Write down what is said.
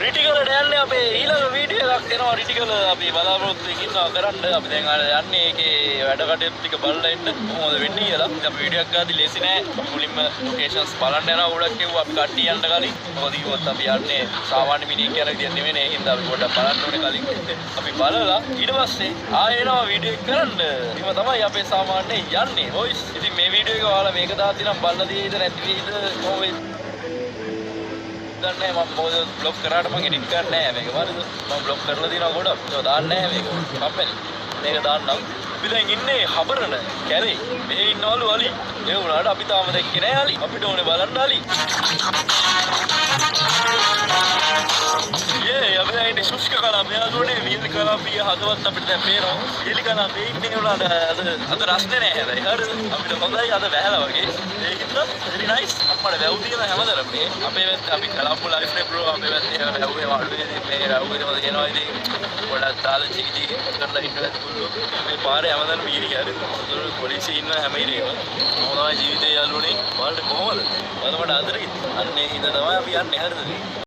රිටිකලට යන්නේ අපේ ඊළඟ වීඩියෝ එකක් එනවා රිටිකල අපි බලාපොරොත්තු වෙමින් ඉන්නවා කරන්න අපි දැන් යන්නේ ඒකේ වැඩ කටයුතු ටික බලලා ඉන්න කොහොමද වෙන්නේ කියලා අපි වීඩියෝ එකක් ගාදී ලේසි නෑ අපි මුලින්ම ලොකේෂන්ස් බලන්න යනවා ගොඩක් කිව්වා අපි කට්ටිය යන්න කලින් මොකද කිව්වොත් අපි යන්නේ සාමාන්‍ය මිනිහෙක් කියන විදිහට නෙමෙයි නේ හින්දා අපි පොඩ්ඩක් බලන්න ඕනේ කලින් අපි බලලා ඊට පස්සේ ආයෙ එනවා වීඩියෝ එක කරන්න ඉතින් තමයි අපේ සාමාන්‍ය යන්නේ වොයිස් ඉතින් මේ වීඩියෝ එක ඔයාලා මේක දාති නම් බලලා දෙයිද නැති වෙයිද කොහොමද දන්නේ මම මොකද බ්ලොක් කරාට මම එඩිට් කරන්නේ නැහැ මේක හරිද මම බ්ලොක් කරලා දිනවා ගොඩක් ඒක දාන්නේ නැහැ මේක කම්මැලි මේක දාන්නම් අපි දැන් ඉන්නේ හබරන කැලේ මේ ඉන්නවලු අලි ඒ වුණාට අපි තාම දැක්කේ නැහැ අලි අපිට ඕනේ බලන්න අලි අපි ඉන්නේ ශුෂ්ක කලාපය නෝනේ වියලි කලාපිය හදවත් අපිට දැන් පේනවා වියලි කලාපේ ඉන්නේ උනාට අද රස්නේ නැහැ හැබැයි හරිද අපිට හොඳයි අද වැහැලා වගේ ඒකින්ද very nice අප්පඩ වැව් තියෙන හැමදාම මේ අපේ වැත්ත අපි කලාපු ලයිෆ් නේ බ්‍රෝ අපේ වැත්තේ වැව්වේ වලුවේ මේ වැව්වේ මොකද කියනවා ඉතින් පොඩක් තාලා චීටි කරලා ඉන්නවත් පුළු මේ පාරේ හැමදාම වියලි හරිද පොලිසිය ඉන්න හැම ඉරේම මොනවා ජීවිතේ යාළුවනේ බලන්න කොහමද බලන්න අතරේ අන්නේ හින්දා තමයි අපි යන්නේ හරිද